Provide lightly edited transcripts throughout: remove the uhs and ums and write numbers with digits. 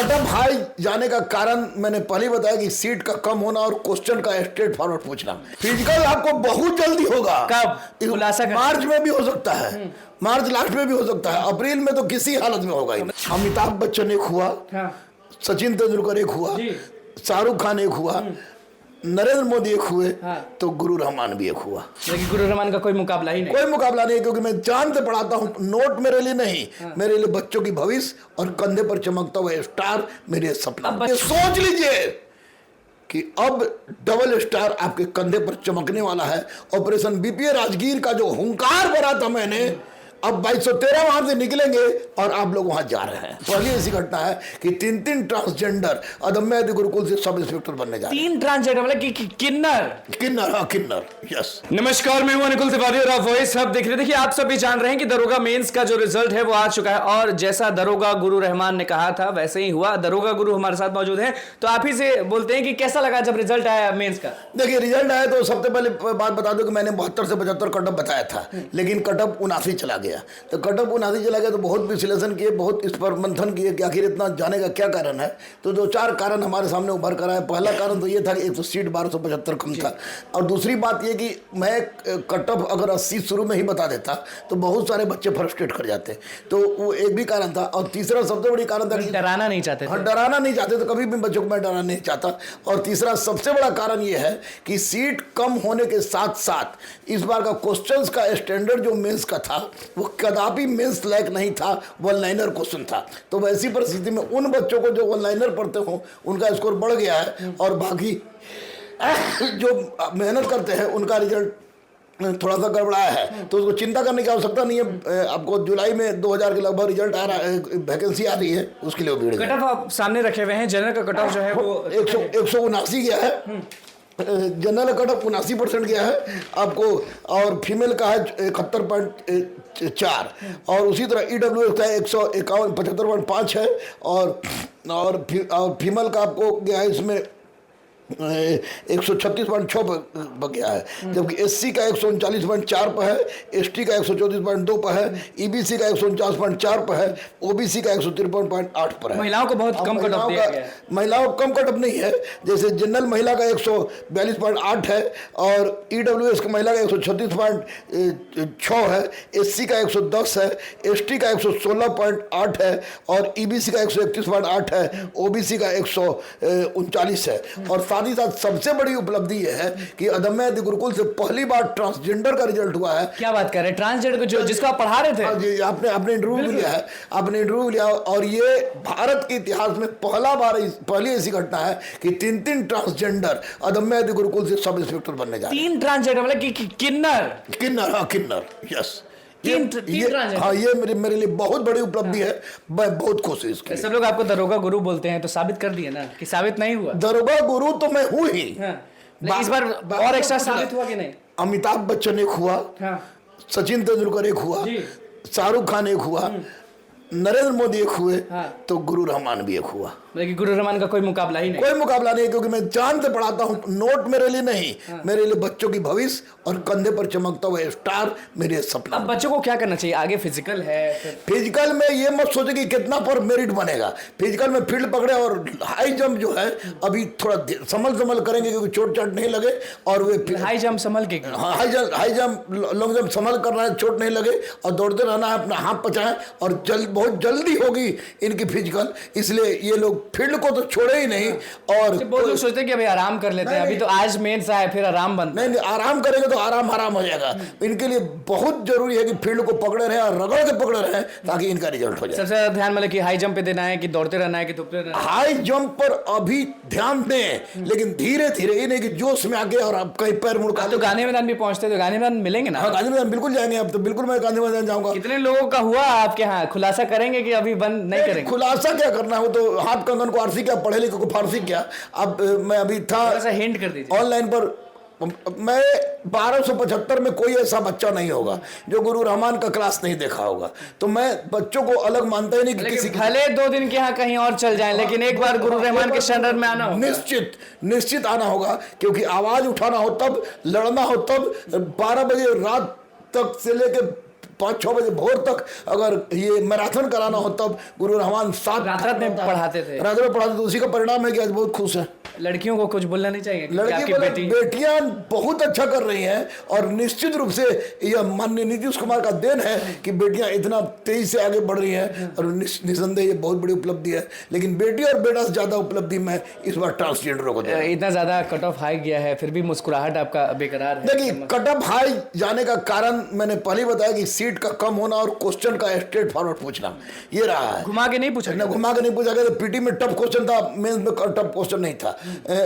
Cut up high जाने का कारण मैंने पहले बताया कि सीट का कम होना और क्वेश्चन का स्ट्रेट फॉरवर्ड पूछना। फिजिकल आपको बहुत जल्दी होगा। कब? खुलासा कर। मार्च में भी हो सकता है, मार्च लास्ट में भी हो सकता है, अप्रैल में तो किसी हालत में होगा ही। अमिताभ बच्चन एक हुआ, सचिन तेंदुलकर एक हुआ, शाहरुख खान एक हुआ, नरेंद्र मोदी एक हुए, तो गुरु रहमान भी एक हुआ। लेकिन गुरु रहमान का कोई मुकाबला ही नहीं। कोई मुकाबला नहीं, क्योंकि मैं चांद से पढ़ाता हूँ। नोट मेरे लिए नहीं, मेरे लिए बच्चों की भविष्य और कंधे पर चमकता हुआ स्टार मेरे सपना। ये सोच लीजिए कि अब डबल स्टार आपके कंधे पर चमकने वाला है। ऑपरेशन बीपीए राजगीर का जो हुंकार भरा था मैंने, अब 2213 वहां से निकलेंगे और आप लोग वहां जा रहे हैं। पहली ऐसी घटना है कि तीन ट्रांसजेंडर अदम्य गुरुकुल से सब इंस्पेक्टर बनने जा रहे हैं। 3 ट्रांसजेंडर मतलब किन्नर। हाँ किन्नर, यस। नमस्कार, मैं हूं अनिकुल तिवारी और आप वॉइस हब देख रहे। देखिए, आप सभी जान रहे हैं कि दरोगा मेंस का जो रिजल्ट है वो आ चुका है और जैसा दरोगा गुरु रहमान ने कहा था वैसे ही हुआ। दरोगा गुरु हमारे साथ मौजूद है, तो आप ही से बोलते हैं कि कैसा लगा जब रिजल्ट आया मेंस का। देखिए, रिजल्ट आया तो सबसे पहले बात बता दो कि मैंने 72 से 75 कटअप बताया था, लेकिन कटअप 79 चला गया। तो कटअप 79 चला गया तो बहुत विश्लेषण किए, बहुत इस पर मंथन किए कि आखिर इतना जाने का क्या कारण है। तो 2-4 कारण हमारे सामने उभर कर आए। पहला कारण तो ये था कि एक तो सीट 1275 कम था, और दूसरी बात ये कि मैं कटअप अगर 80 शुरू में ही बता देता तो बहुत सारे बच्चे फ्रस्ट्रेट कर जाते, तो वो एक भी कारण था। और तीसरा सबसे बड़ी कारण था कि डराना नहीं चाहते। हाँ, डराना नहीं चाहते, तो कभी भी बच्चों को मैं डराना नहीं चाहता। और तीसरा सबसे बड़ा कारण ये है कि सीट कम होने के साथ साथ इस बार का क्वेश्चंस का स्टैंडर्ड जो मेंस का था वो कदापि मेंस लायक नहीं था, वन लाइनर क्वेश्चन था। तो वैसी परिस्थिति में उन बच्चों को जो वन लाइनर पढ़ते हो उनका स्कोर बढ़ गया है, और बाकी जो मेहनत करते हैं उनका रिजल्ट थोड़ा सा गड़बड़ाया है। तो उसको चिंता करने की आवश्यकता नहीं है। आपको जुलाई में 2000 के लगभग रिजल्ट आ रहा है, वैकेंसी आ रही है, उसके लिए भीड़। कट ऑफ आप सामने रखे हुए हैं, जनरल का कट ऑफ जो है वो 179 गया है। जनरल कट ऑफ 79% गया है आपको, और फीमेल का है 71.4, और उसी तरह EWS का 151.75.5 है, और फीमेल का आपको गया है इसमें 136.6 पर गया है, जबकि SC का 139.4 पर है, ST का 134.2 पर है, EBC का 149.4 पर है, OBC का 153.8 पर है। महिलाओं को बहुत कम कट ऑफ दिया गया है। महिलाओं को कम कट ऑफ नहीं है, जैसे जनरल महिला का 142.8 है, और EWS का महिला का 136.6 है, SC का 110 है, ST का 116.8 है, और EBC का 131.8 है, OBC का 139 है। और साथ ही साथ सबसे बड़ी उपलब्धि यह है कि अदम्य गुरुकुल से पहली बार ट्रांसजेंडर का रिजल्ट हुआ है। क्या बात कर रहे हैं, ट्रांसजेंडर को जिसको आप पढ़ा रहे थे? जी, आपने इंटरव्यू लिया है, आपने इंटरव्यू लिया, और ये भारत के इतिहास में पहली ऐसी घटना है कि 3 ट्रांसजेंडर अदम्य गुरुकुल से सब इंस्पेक्टर बनने जा रहे हैं। 3 ट्रांसजेंडर मतलब किन्नर, हाँ किन्नर, यस। हाँ, ये मेरे लिए बहुत बड़ी उपलब्धि है। मैं बहुत खुश हूँ इसके लिए। सब लोग आपको दरोगा गुरु बोलते हैं, तो साबित कर दिए ना कि साबित नहीं हुआ। दरोगा गुरु तो मैं हूँ ही। इस बार और एक्स्ट्रा साबित हुआ कि नहीं? अमिताभ बच्चन एक हुआ, सचिन तेंदुलकर एक हुआ, शाहरुख खान एक हुआ, नरेंद्र मोदी एक हुए, तो गुरु रहमान भी एक हुआ। लेकिन गुरु रहमान का कोई मुकाबला ही नहीं। कोई मुकाबला नहीं, क्योंकि मैं चांद से पढ़ाता हूँ। नोट मेरे लिए नहीं, मेरे लिए बच्चों की भविष्य और कंधे पर चमकता हुआ स्टार मेरे सपना। अब बच्चों को क्या करना चाहिए आगे? फिजिकल है, फिजिकल में ये मत सोचे कि कितना पर मेरिट बनेगा। फिजिकल में फील्ड पकड़े, और हाई जंप जो है अभी थोड़ा संभल करेंगे, क्योंकि चोट चाट नहीं लगे। और वे हाई जंप संभल के, हाई जंप लॉन्ग जंप संभल करना है, चोट नहीं लगे, और दौड़ते रहना है, अपना हाथ पचाएं, और बहुत जल्दी होगी इनकी फिजिकल। इसलिए ये लोग फील्ड को तो छोड़े ही नहीं। और बहुत लोग सोचते हैं कि अभी आराम कर लेते हैं, अभी तो आज मेंस आए फिर आराम बनता है। नहीं, आराम करेंगे तो आराम हो जाएगा। इनके लिए बहुत जरूरी है कि फील्ड को पकड़े रहे और रगड़ के पकड़े रहे, ताकि इनका रिजल्ट हो जाए। सबसे ज्यादा ध्यान मतलब कि हाई जंप पे देना है कि दौड़ते रहना है कि धुपते रहना है? हाई जंप पर अभी ध्यान दें, लेकिन धीरे धीरे, ये नहीं कि जोश में आके और आप कहीं पैर मुड़का। तो गांधी मैदान भी पहुंचते तो गांधी मैदान मिलेंगे ना? गांधी मैदान बिल्कुल जाएंगे। अब तो बिल्कुल मैं गांधी मैदान जाऊंगा। कितने लोगों का हुआ आपके यहाँ? खुलासा करेंगे कि अभी बंद नहीं करेंगे? खुलासा क्या करना हो, तो हाथ कंगन को आरसी क्या, पढ़े लिखे को फारसी क्या। अब मैं अभी था हिंट कर दीजिए ऑनलाइन पर, मैं 1275 में कोई ऐसा बच्चा नहीं होगा जो गुरु रहमान का क्लास नहीं देखा होगा। तो मैं बच्चों को अलग मानता ही नहीं कि किसी भले 2 दिन के यहाँ कहीं और चल जाएं, लेकिन एक बार गुरु रहमान के शरण में आना होगा। निश्चित आना होगा, क्योंकि आवाज उठाना हो तब, लड़ना हो तब, 12 बजे रात तक से लेकर 5-6 बजे भोर तक अगर ये मैराथन कराना हो तब गुरु रहमान रात में पढ़ाते थे। रात में पढ़ाते, तो उसी का परिणाम है कि आज बहुत खुश है। लड़कियों को कुछ बोलना नहीं चाहिए क्योंकि आपकी बेटियां बहुत अच्छा कर रही हैं, और निश्चित रूप से यह माननीय नीतीश कुमार का देन है कि बेटियां इतना तेजी से आगे बढ़ रही हैं, और निसंदेह ये बहुत बड़ी उपलब्धि है। लेकिन बेटी और बेटा से ज्यादा उपलब्धि मैं इस बार ट्रांसजेंडरों को दे रहा हूं। इतना ज्यादा कट ऑफ हाई गया है, फिर भी मुस्कुराहट आपका बेकरार है। देखिए, कट ऑफ हाई जाने का कारण मैंने पहले ही बताया कि सीट का कम होना और क्वेश्चन का स्ट्रेट फॉरवर्ड पूछना, ये रहा है। घुमा के नहीं पूछा, घुमा के नहीं पूछा गया। तो पीटी में टफ क्वेश्चन था, मेंस में टफ क्वेश्चन नहीं था।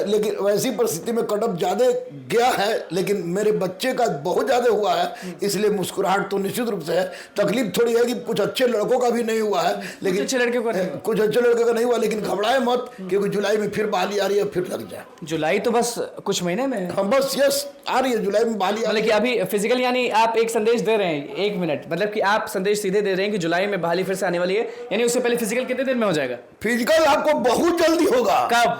लेकिन वैसी परिस्थिति में कट ऑफ ज्यादा गया है, लेकिन मेरे बच्चे का बहुत ज्यादा हुआ है, इसलिए मुस्कुराहट तो निश्चित रूप से है। तकलीफ थोड़ी है कि कुछ अच्छे लड़कों का भी नहीं हुआ है, लेकिन अच्छे लड़के को कुछ अच्छे लड़के का नहीं हुआ। लेकिन घबराए मत, क्योंकि जुलाई में फिर बहाली आ रही है, फिर लग जाए। जुलाई तो बस कुछ महीने में, हम बस यस आ रही है, जुलाई में बहाली आ रही है। कि अभी फिजिकल, यानी आप एक संदेश दे रहे हैं, 1 मिनट, मतलब कि आप संदेश सीधे दे रहे हैं कि जुलाई में बहाली फिर से आने वाली है, यानी उससे पहले फिजिकल कितने दिन में हो जाएगा? फिजिकल आपको बहुत जल्दी होगा। कब?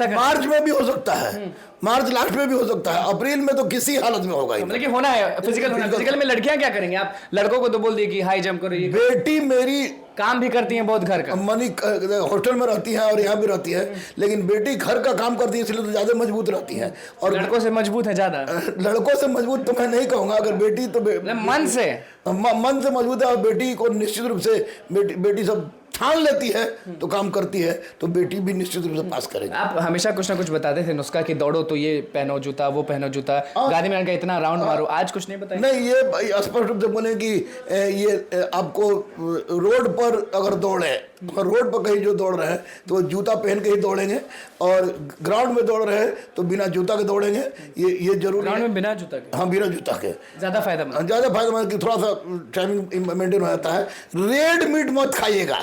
मार्च में भी हो सकता है, मार्च लास्ट में भी हो सकता है, अप्रैल में तो किसी हालत में होगा ही। मतलब कि होना है फिजिकल होना। फिजिकल में लड़कियां क्या करेंगे? आप लड़कों को तो बोल दिए कि हाई जंप करो, ये बेटी मेरी काम भी करती है बहुत घर का, मनी हॉस्टल में रहती है और यहाँ भी रहती है, लेकिन बेटी घर का काम करती है, इसलिए तो ज्यादा मजबूत रहती है। और लड़कों से मजबूत है ज्यादा? लड़कों से मजबूत तो मैं नहीं कहूंगा, अगर बेटी तो मन से मजबूत है। और बेटी को निश्चित रूप से बेटी सब ठान लेती है तो काम करती है, तो बेटी भी निश्चित रूप से पास करेगी। आप हमेशा कुछ ना कुछ बताते थे नुस्खा कि दौड़ो तो ये पहनो जूता, वो पहनो जूता, गाड़ी में इतना राउंड मारो, आज कुछ नहीं बताया? नहीं, ये स्पष्ट रूप से बोले कि ये आपको रोड पर अगर दौड़े, रोड पर कहीं जो दौड़ रहे हैं तो जूता पहन के ही दौड़ेंगे, और ग्राउंड में दौड़ रहे हैं तो बिना जूता के दौड़ेंगे, ये जरूरी है। ग्राउंड में बिना जूता के? हाँ, बिना जूता के ज्यादा फायदेमंद कि थोड़ा सा टाइमिंग मेंटेन हो जाता है। रेड मीट मत खाइएगा,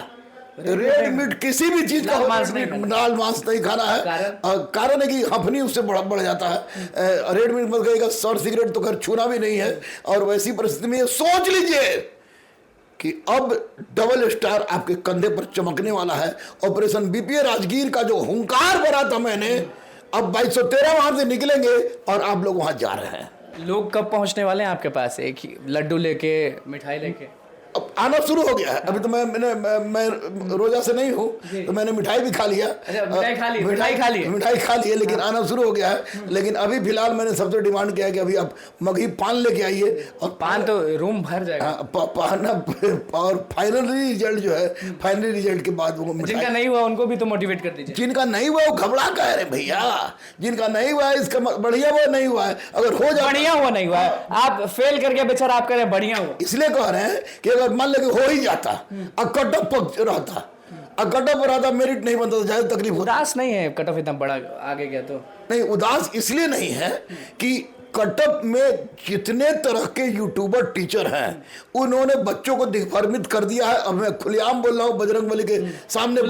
रेड मीट किसी भी चीज का, लाल मांस नहीं खाना है। कारण है कि हफनी उससे बढ़ जाता है। रेड मीट मत खाइएगा। शॉर्ट सिगरेट तो खैर छूना भी नहीं है। और वैसी परिस्थिति में ये सोच लीजिए कि अब डबल स्टार आपके कंधे पर चमकने वाला है। ऑपरेशन बीपीए राजगीर का जो हुंकार भरा था मैंने, अब 2213 वहां से निकलेंगे और आप लोग वहां जा रहे हैं। लोग कब पहुंचने वाले हैं आपके पास? एक ही लड्डू लेके, मिठाई लेके? अब आना शुरू हो गया है। अभी तो मैं रोजा से नहीं हूँ, तो मैंने मिठाई भी खा लिया। मिठाई खा ली है, लेकिन आना शुरू हो गया है। लेकिन अभी फिलहाल मैंने सबसे डिमांड किया है कि अभी आप मगही पान लेके आइए, और पान तो रूम भर जाएगा। पान और फाइनली रिजल्ट जो है, फाइनली रिजल्ट के बाद वो जिनका नहीं हुआ उनको भी तो मोटिवेट कर दीजिए। जिनका नहीं हुआ वो घबरा कह रहे भैया, जिनका नहीं हुआ है इसका बढ़िया वो नहीं हुआ है। अगर हो जाए बढ़िया हुआ नहीं हुआ है, आप फेल करके बेचारा, आप कह रहे हैं बढ़िया हुआ, इसलिए कह रहे हैं कि अगर मान ले हो ही जाता, कट ऑफ रहता, कट ऑफ रहता, मेरिट नहीं बनता तो ज्यादा तकलीफ होती। उदास नहीं है कट ऑफ इतना बड़ा आगे गया तो? नहीं, उदास इसलिए नहीं है कि कट ऑफ में जितने तरह के यूट्यूबर टीचर हैं उन्होंने बच्चों को दिग्भ्रमित कर दिया है। अब मैं खुलेआम बोल रहा हूँ, बजरंगबली के सामने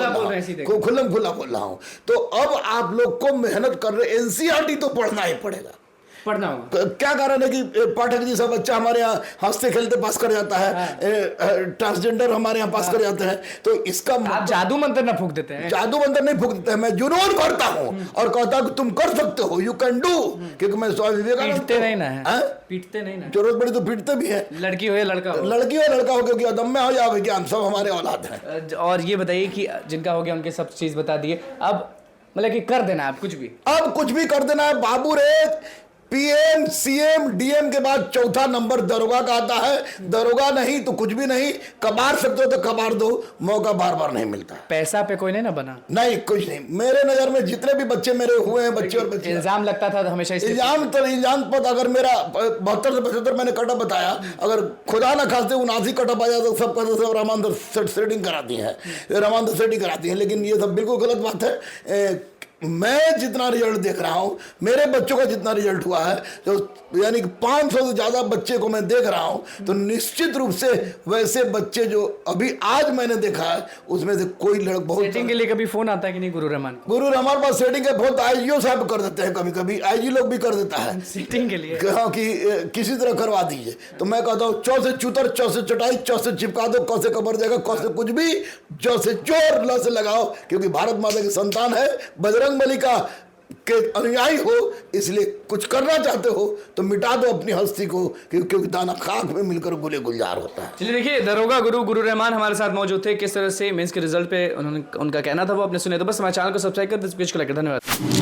खुल्लम खुला बोल रहा हूँ। तो अब आप लोग को मेहनत कर रहे, एनसीईआरटी तो पढ़ना ही पड़ेगा, पढ़ना होगा। क्या कारण है कि पाठक जी सा बच्चा हमारे यहाँ हंसते खेलते पास कर जाता है, ट्रांसजेंडर हमारे यहाँ पास कर जाते हैं, तो इसका आप जादू मंत्र ना फूक देते हैं? जादू मंत्र नहीं फूक देते हैं, मैं जुनून करता हूँ और कहता हूँ कि तुम कर सकते हो, यू कैन डू, क्योंकि मैं स्वामी विवेकानंद। पीटते नहीं ना है? पीटते नहीं ना? जरूरत पड़ी तो पीटते भी है, लड़की हो या लड़का हो, लड़की हो लड़का हो, क्योंकि अदम्य हो या विज्ञान सब हमारे औलाद है। और ये बताइए कि जिनका हो गया उनके सब चीज बता दिए, अब मतलब कि कर देना आप कुछ भी, अब कुछ भी कर देना है बाबू रे। पीएम सीएम डीएम के बाद चौथा नंबर दरोगा का आता है। दरोगा नहीं तो कुछ भी नहीं, कबार सकते हो तो कबार दो, मौका बार बार नहीं मिलता। पैसा पे कोई नहीं ना बना? नहीं, कुछ नहीं। मेरे नजर में जितने भी बच्चे मेरे हुए हैं, बच्चे और बच्चे, इल्जाम लगता था हमेशा, इल्जाम पर अगर मेरा 72 से 75 मैंने कटअप बताया, अगर खुदा न खास्ते 79 कटअप आ जाए तो सब कहते सब रामानंद सेटिंग कराती है, रामानंद सेटिंग कराती है, लेकिन ये सब बिल्कुल गलत बात है। मैं जितना रिजल्ट देख रहा हूं, मेरे बच्चों का जितना रिजल्ट हुआ है, जो यानी कि 500 से ज्यादा बच्चे को मैं देख रहा हूं, तो निश्चित रूप से वैसे बच्चे जो अभी आज मैंने देखा है उसमें से कोई लड़का बहुत। सेटिंग के लिए कभी फोन आता है कि नहीं गुरु रहमान? गुरु रहमान पास सेटिंग के फोन आईजीओ साहब कर देते हैं, कभी कभी आईजी लोग भी कर देता है सेटिंग के लिए, कि किसी तरह करवा दीजिए। तो मैं कहता हूँ चौ से चूतर, चौ से चटाई, चौ से चिपका दो, कौ से कबर जाएगा, कौ से कुछ भी, चौ से चोर, ल से लगाओ, क्योंकि भारत माता की संतान है। बजरंगबली का के अनुयायी हो, इसलिए कुछ करना चाहते हो तो मिटा दो अपनी हस्ती को, क्योंकि दाना खाक में मिलकर गुले गुलजार होता है। चलिए देखिए, दरोगा गुरु रहमान हमारे साथ मौजूद थे। किस तरह से मेंस के रिजल्ट पे उनका कहना था वो आपने सुने। तो बस हमारे चैनल को सब्सक्राइब कर दीजिए। धन्यवाद।